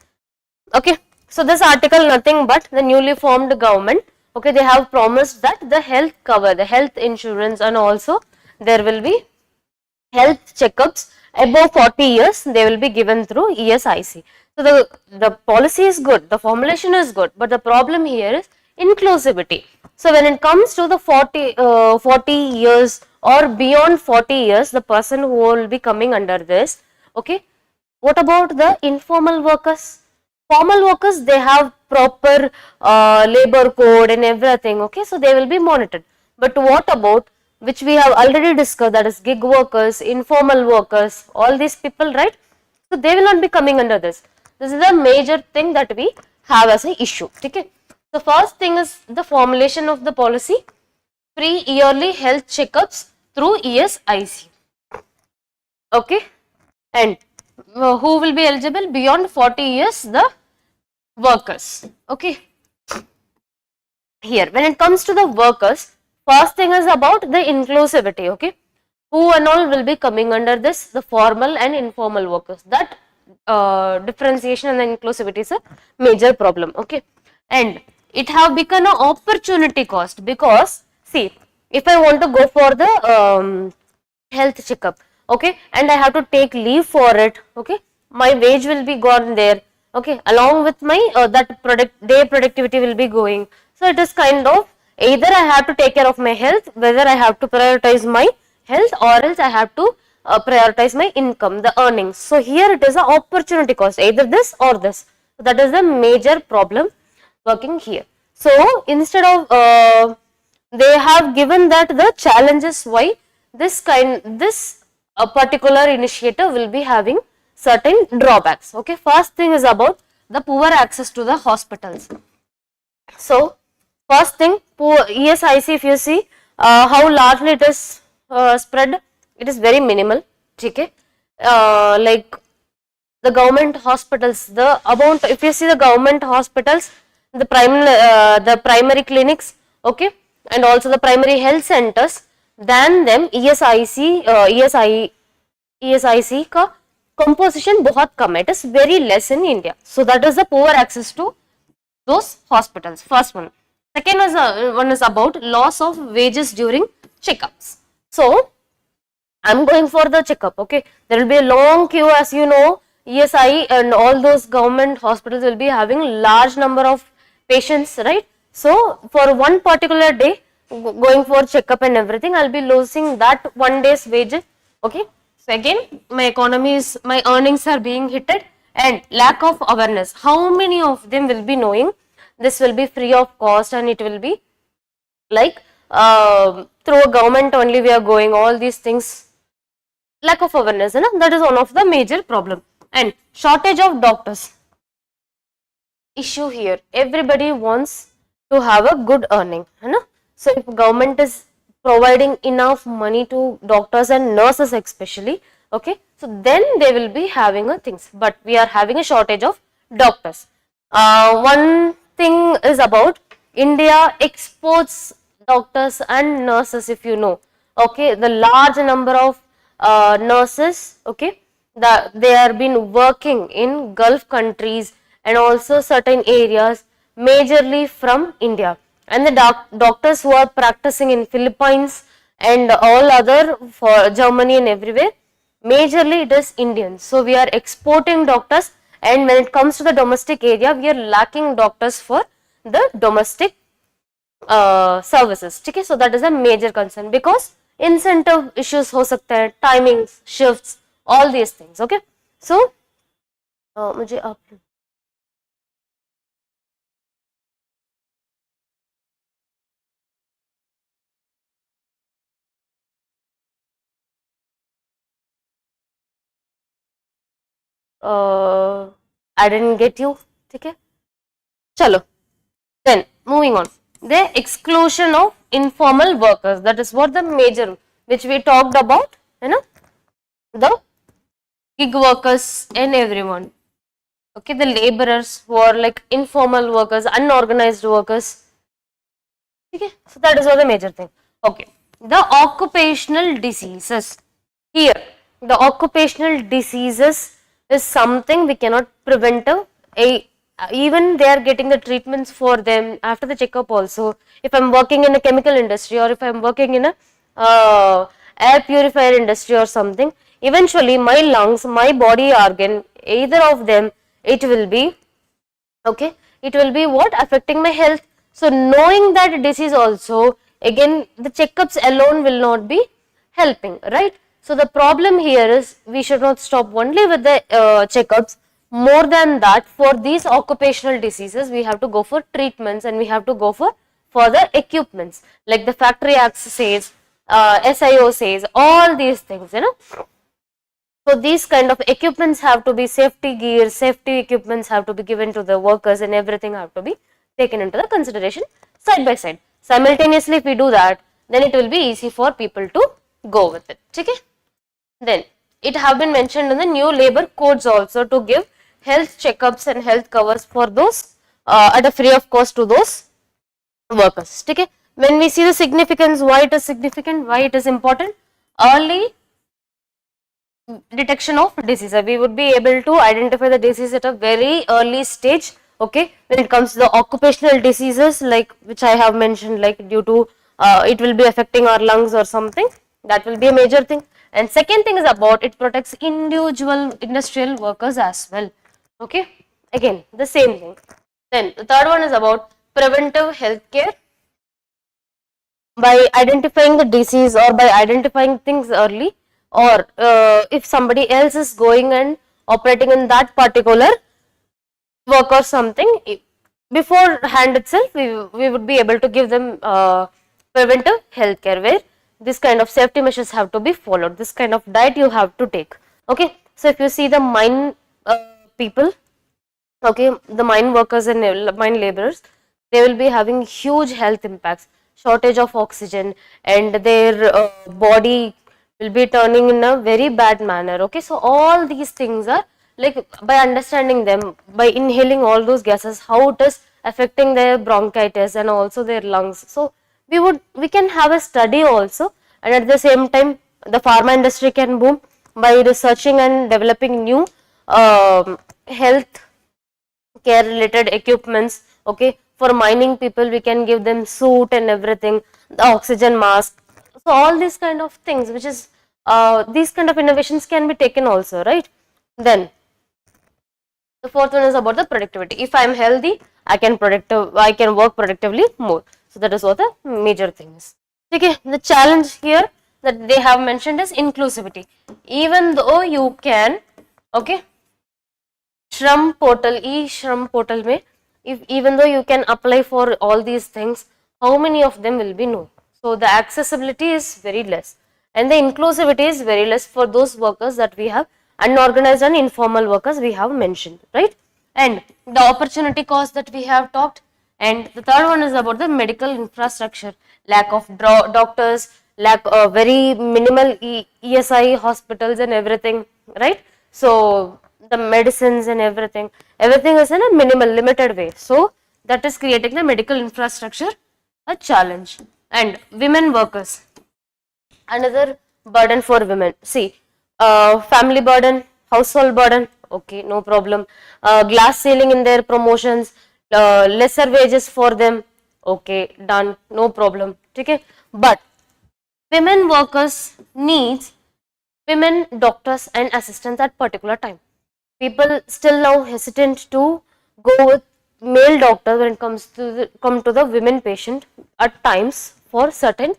Okay, so this article nothing but the newly formed government. Okay, they have promised that the health cover, the health insurance, and also there will be health checkups above 40 years. They will be given through ESIC. So the policy is good, the formulation is good, but the problem here is inclusivity. So when it comes to the 40 years or beyond 40 years, the person who will be coming under this, okay, what about the informal workers? Formal workers, they have proper labor code and everything, okay, so they will be monitored. But what about, which we have already discussed, that is gig workers, informal workers, all these people, right? So they will not be coming under this. This is a major thing that we have as an issue. Okay. The first thing is the formulation of the policy, free yearly health checkups through ESIC. Okay. And who will be eligible? Beyond 40 years, the workers. Okay. Here, when it comes to the workers, first thing is about the inclusivity. Okay. Who and all will be coming under this? The formal and informal workers. That differentiation and inclusivity is a major problem. Okay, and it have become an opportunity cost, because see, if I want to go for the health checkup, okay, and I have to take leave for it, okay, my wage will be gone there, okay, along with my day productivity will be going. So it is kind of, either I have to take care of my health, whether I have to prioritize my health, or else I have to prioritize my income, the earnings. So here it is an opportunity cost, either this or this. So that is the major problem working here. So instead of they have given that the challenges why this particular initiative will be having certain drawbacks. Okay, first thing is about the poor access to the hospitals. So first thing, poor ESIC, if you see how largely it is spread, it is very minimal. Okay, like the government hospitals, the amount, if you see the government hospitals, the primary clinics, okay, and also the primary health centers, than them ESIC का composition बहुत कम है, it is very less in India. So that is the poor access to those hospitals. First one. Second one is about loss of wages during checkups. So I'm going for the checkup, okay, there will be a long queue, as you know. ESI and all those government hospitals will be having large number of patients, right? So for one particular day, going for checkup and everything, I'll be losing that one day's wages. Okay, so again, my earnings are being hit, and lack of awareness. How many of them will be knowing this will be free of cost and it will be like through a government only we are going, all these things, lack of awareness, that is one of the major problem. And shortage of doctors issue here. Everybody wants to have a good earning, so if government is providing enough money to doctors and nurses especially, okay, so then they will be having a things, but we are having a shortage of doctors. One thing is about India exports doctors and nurses, if you know, okay, the large number of nurses, okay, they are been working in Gulf countries and also certain areas majorly from India, and the doctors who are practicing in Philippines and all other for Germany and everywhere, majorly it is Indians. So we are exporting doctors, and when it comes to the domestic area, we are lacking doctors for the domestic services. Okay, so that is a major concern because incentive issues हो सकते हैं, timings, shifts, all these things. Okay, so मुझे आप I didn't get you. ठीक है, चलो. Then moving on, the exclusion of informal workers, that is what the major which we talked about, the gig workers and everyone, okay, the laborers who are like informal workers, unorganized workers, okay, so that is what the major thing. Okay, the occupational diseases, here the occupational diseases is something we cannot prevent, even they are getting the treatments for them after the checkup also. If I'm working in a chemical industry or if I'm working in a air purifier industry or something, eventually my lungs, my body organ, either of them, it will be, okay, it will be what, affecting my health. So knowing that disease also, again the checkups alone will not be helping, right? So the problem here is we should not stop only with the checkups. More than that, for these occupational diseases, we have to go for treatments and we have to go for further equipments, like the Factory Act says, SIO says, all these things, So these kind of equipments have to be, safety gear, safety equipments have to be given to the workers, and everything have to be taken into the consideration side by side. Simultaneously, if we do that, then it will be easy for people to go with it. Okay? Then it have been mentioned in the new labor codes also to give health checkups and health covers for those at a free of cost to those workers. Okay? When we see the significance, why it is significant, why it is important, early detection of disease, we would be able to identify the disease at a very early stage. Okay, when it comes to the occupational diseases, like which I have mentioned, like due to it will be affecting our lungs or something, that will be a major thing. And second thing is about it protects individual industrial workers as well. Okay, again the same thing. Then the third one is about preventive health care. By identifying the disease or by identifying things early, or if somebody else is going and operating in that particular work or something, beforehand itself we would be able to give them preventive health care, where this kind of safety measures have to be followed, this kind of diet you have to take. Okay, so if you see the mine people, okay, the mine workers and mine laborers, they will be having huge health impacts, shortage of oxygen, and their body will be turning in a very bad manner. Okay, so all these things are like, by understanding them, by inhaling all those gases, how it is affecting their bronchitis and also their lungs. So we can have a study also, and at the same time the pharma industry can boom by researching and developing new health care related equipments. Okay, for mining people we can give them suit and everything, the oxygen mask. So all these kind of things, which is these kind of innovations can be taken also, right? Then the fourth one is about the productivity. If I am healthy, I can work productively more. So that is what the major thing is. Okay, the challenge here that they have mentioned is inclusivity. Even though you can, okay, Shram portal, e-Shram portal में, if even though you can apply for all these things, how many of them will be known? So the accessibility is very less and the inclusivity is very less for those workers that we have, unorganized and informal workers we have mentioned, right? And the opportunity cost that we have talked, and the third one is about the medical infrastructure, lack of doctors, lack very minimal ESI hospitals and everything, right? So the medicines and everything is in a minimal limited way, so that is creating the medical infrastructure a challenge. And women workers, another burden for women. See, family burden, household burden, okay, no problem. Glass ceiling in their promotions, lesser wages for them, okay, done, no problem. Okay, but women workers needs women doctors and assistants at particular time. People still now hesitant to go with male doctor when it comes to the women patient at times for certain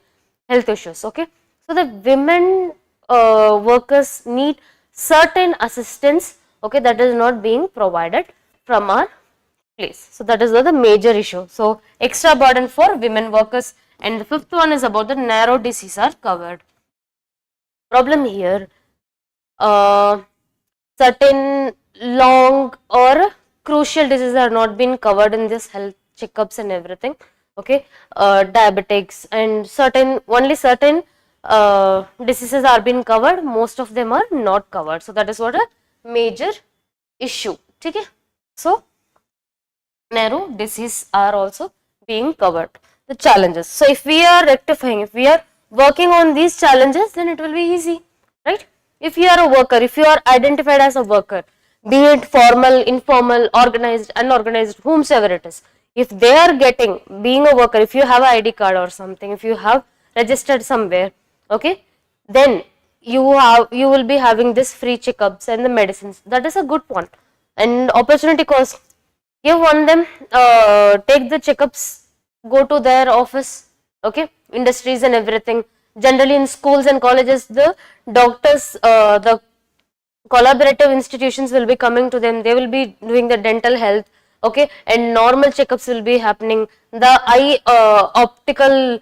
health issues. Okay, so the women workers need certain assistance, okay, that is not being provided from our place. So that is the major issue. So extra burden for women workers. And the fifth one is about the narrow diseases are covered. Problem here, certain long or crucial diseases are not been covered in this health checkups and everything. Okay, diabetics and only certain diseases are being covered, most of them are not covered. So that is what a major issue. Okay, so narrow disease are also being covered. The challenges. So if we are rectifying, if we are working on these challenges, then it will be easy, right? If you are a worker, if you are identified as a worker, be it formal, informal, organized, unorganized, whomsoever it is, if they are getting, being a worker, if you have an ID card or something, if you have registered somewhere, okay, then you will be having this free checkups and the medicines. That is a good point. And opportunity cost, give on them, take the checkups, go to their office, okay, industries and everything. Generally in schools and colleges, the doctors, the collaborative institutions will be coming to them, they will be doing the dental health, okay, and normal checkups will be happening. The eye optical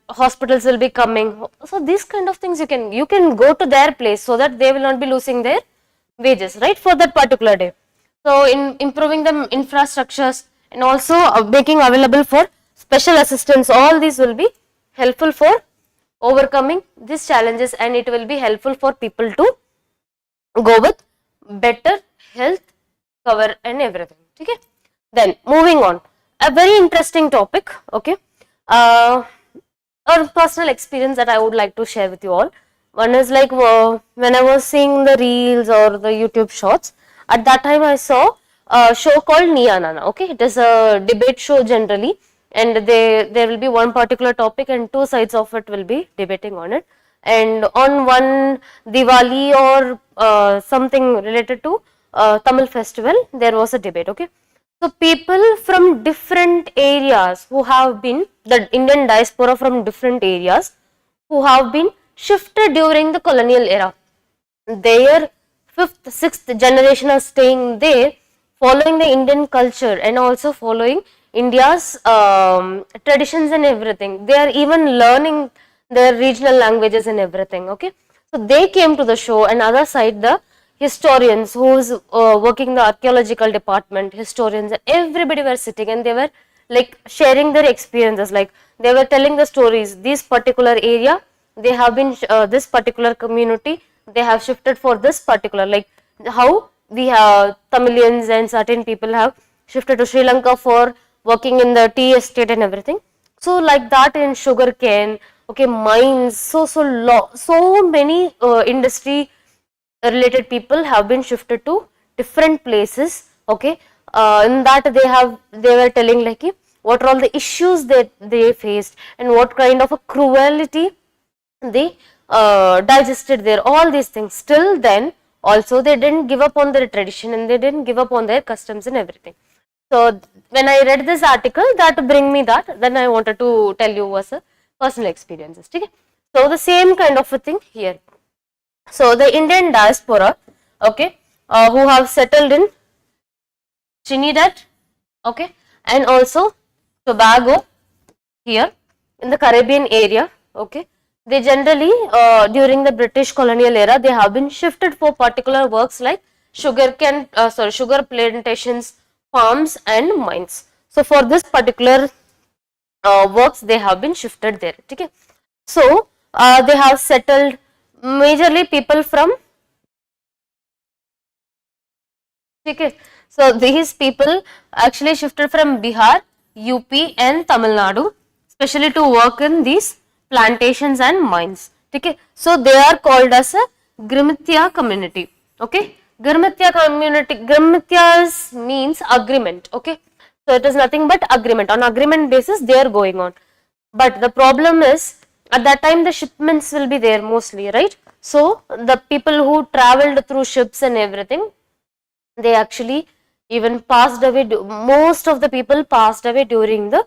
hospitals will be coming. So these kind of things you can go to their place so that they will not be losing their wages, right, for that particular day. So in improving the infrastructures and also making available for special assistance, all these will be helpful for overcoming these challenges, and it will be helpful for people to go with better health cover and everything. Okay, then moving on, a very interesting topic. Okay, a personal experience that I would like to share with you all. One is like when I was seeing the reels or the YouTube shorts, at that time I saw a show called Niya Nana. Okay, it is a debate show generally, and there will be one particular topic and two sides of it will be debating on it. And on one Diwali or something related to Tamil festival, there was a debate. Okay, so people from different areas who have been, the Indian diaspora from different areas who have been shifted during the colonial era, their fifth, sixth generation are staying there, following the Indian culture and also following India's traditions and everything. They are even learning their regional languages and everything. Okay, so they came to the show, and other side the historians who's working the archaeological department, historians, everybody were sitting and they were like sharing their experiences, like they were telling the stories. This particular area, they have been this particular community, they have shifted for this particular, like how we have Tamilians and certain people have shifted to Sri Lanka for working in the tea estate and everything. So like that in sugar cane, okay, mines, so many industry related people have been shifted to different places. Okay, in that they were telling like what are all the issues that they faced and what kind of a cruelty they digested there, all these things. Still then also they didn't give up on their tradition and they didn't give up on their customs and everything. So when I read this article, that bring me that, then I wanted to tell you was a personal experiences. Okay, so the same kind of a thing here. So the Indian diaspora, okay, who have settled in Trinidad, okay, and also Tobago here in the Caribbean area, okay. They generally during the British colonial era, they have been shifted for particular works like sugar plantations, farms and mines. So for this particular works they have been shifted there, okay. So they have settled majorly people from, okay. So these people actually shifted from Bihar, UP and Tamil Nadu, especially to work in these plantations and mines. Okay. So they are called as a Grimitya community. Okay. Grimitya community, Grimitya means agreement. Okay. So it is nothing but agreement. On agreement basis they are going on. But the problem is at that time the shipments will be there mostly, right? So the people who traveled through ships and everything, they actually even passed away, most of the people passed away during the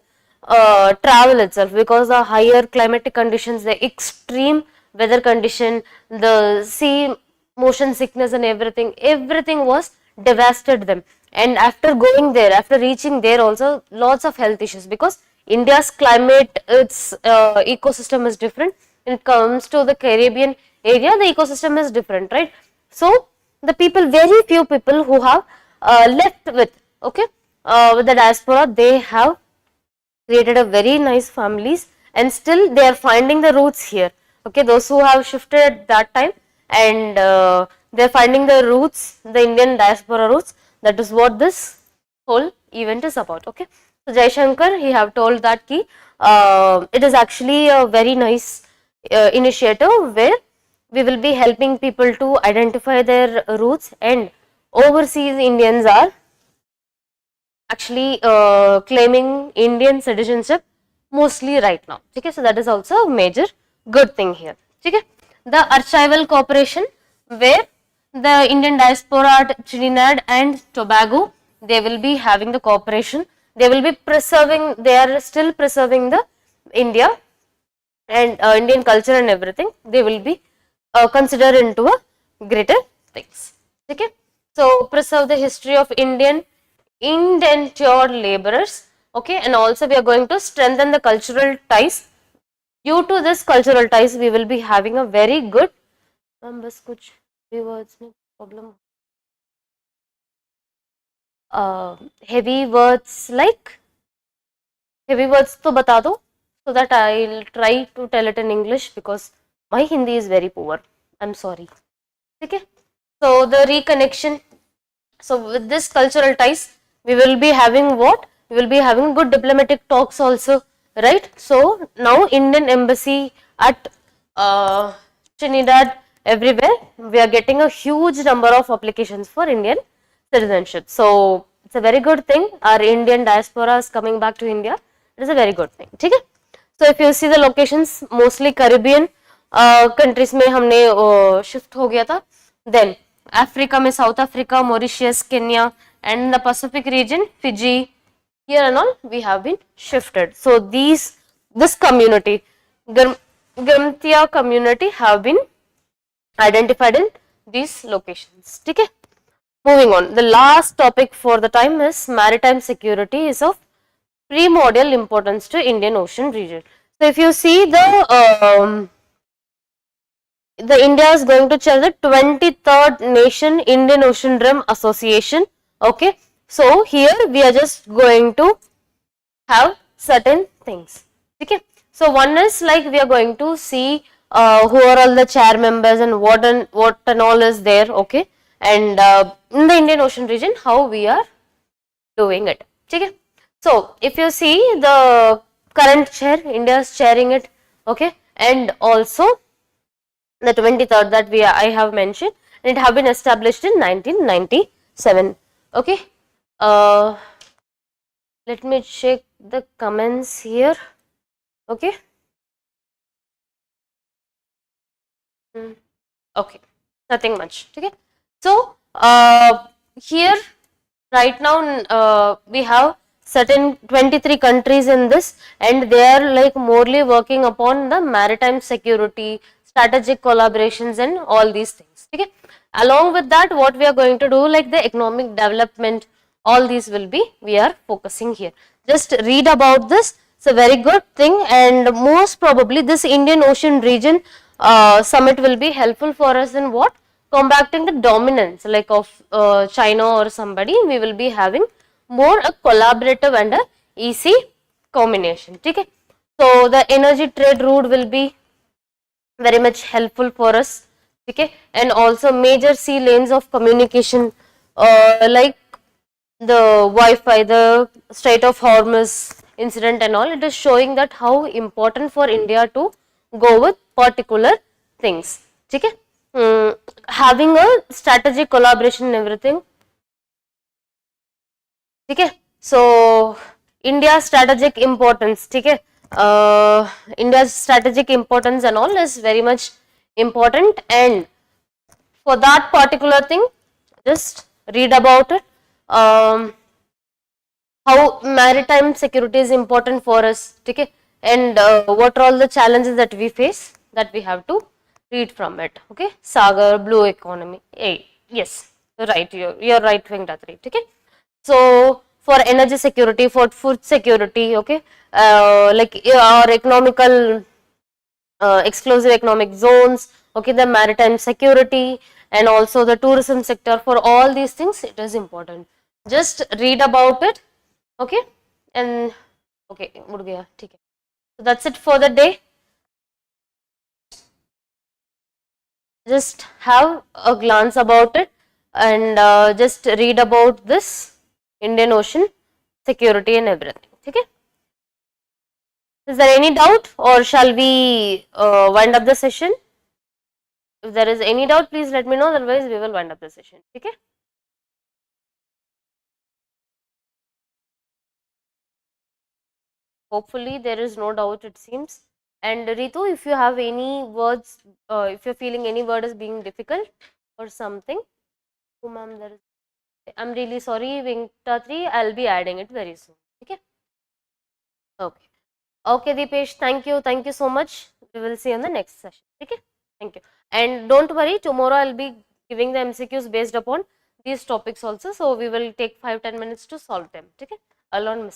travel itself, because the higher climatic conditions, the extreme weather condition, the sea motion sickness and everything was devastated them. And after going there, after reaching there also, lots of health issues, because India's climate, its ecosystem is different. When it comes to the Caribbean area, the ecosystem is different, right? So the people, very few people who have left with, okay, with the diaspora, they have created a very nice families, and still they are finding the roots here, okay. Those who have shifted at that time, and they are finding the roots, the Indian diaspora roots. That is what this whole event is about, okay. So Jai Shankar, he have told that ki, it is actually a very nice initiative where we will be helping people to identify their roots, and overseas Indians are actually claiming Indian citizenship mostly right now. Okay, so that is also a major good thing here. Okay, the archival cooperation, where the Indian diaspora at Trinidad and Tobago, they will be having the cooperation. They will be preserving. They are still preserving the India and Indian culture and everything. They will be considered into a greater things. Okay, so preserve the history of Indian indentured laborers, okay, and also we are going to strengthen the cultural ties. Due to this cultural ties, we will be having a very good heavy words like heavy words to bata do, so that I'll try to tell it in English, because my Hindi is very poor. I'm sorry. Okay, so the reconnection. So with this cultural ties, we will be having what? We will be having good diplomatic talks also, right? So now Indian embassy at Trinidad, everywhere, we are getting a huge number of applications for Indian citizenship. So it's a very good thing. Our Indian diaspora is coming back to India. It is a very good thing. Okay? So if you see the locations, mostly Caribbean countries में हमने shift हो गया था. Then Africa में South Africa, Mauritius, Kenya, and the Pacific region, Fiji, here and all, we have been shifted. So this community, Gramtia community, have been identified in these locations. Okay? Moving on, the last topic for the time is maritime security is of primordial importance to Indian Ocean region. So if you see the India is going to chair the 23rd Nation Indian Ocean Rim Association. Okay, so here we are just going to have certain things. Okay, so one is like we are going to see who are all the chair members and what and all is there. Okay, and in the Indian Ocean region, how we are doing it. Okay, so if you see the current chair, India is chairing it. Okay, and also the 23rd that I have mentioned, and it have been established in 1997. Okay, let me check the comments here. Okay, okay, nothing much. Okay, so here right now we have certain 23 countries in this, and they are like morely working upon the maritime security, strategic collaborations and all these things. Okay, Along with that, what we are going to do, like the economic development, all these will be, we are focusing here. Just read about this. It's a very good thing, and most probably this Indian Ocean region summit will be helpful for us in what? Combating the dominance like of China or somebody. We will be having more a collaborative and a easy combination. Okay. So the energy trade route will be very much helpful for us. Okay, and also major sea lanes of communication, like the Wi-Fi, the Strait of Hormuz incident and all. It is showing that how important for India to go with particular things. Okay, having a strategic collaboration and everything. Okay, so India's strategic importance. Okay, India's strategic importance and all is very much important, and for that particular thing, just read about it. How maritime security is important for us, okay, and what are all the challenges that we face, that we have to read from it. Okay, Sagar, blue economy. Hey, yes, right, you're right, Venkatri. Okay, so for energy security, for food security, okay, like our economical exclusive economic zones, okay, the maritime security, and also the tourism sector. For all these things, it is important. Just read about it, okay, and okay, so that's it for the day. Just have a glance about it, and just read about this Indian Ocean security and everything. Okay. Is there any doubt, or shall we wind up the session? If there is any doubt, please let me know, otherwise we will wind up the session. Okay. Hopefully there is no doubt, it seems. And Ritu, if you have any words, if you're feeling any word is being difficult or something, oh ma'am, there is, I'm really sorry, Venkatri, I'll be adding it very soon. Okay. Okay. Okay, Deepesh, thank you so much. We will see you in the next session. Okay, thank you. And don't worry, tomorrow I'll be giving the MCQs based upon these topics also. So we will take 5-10 minutes to solve them. Okay, alone.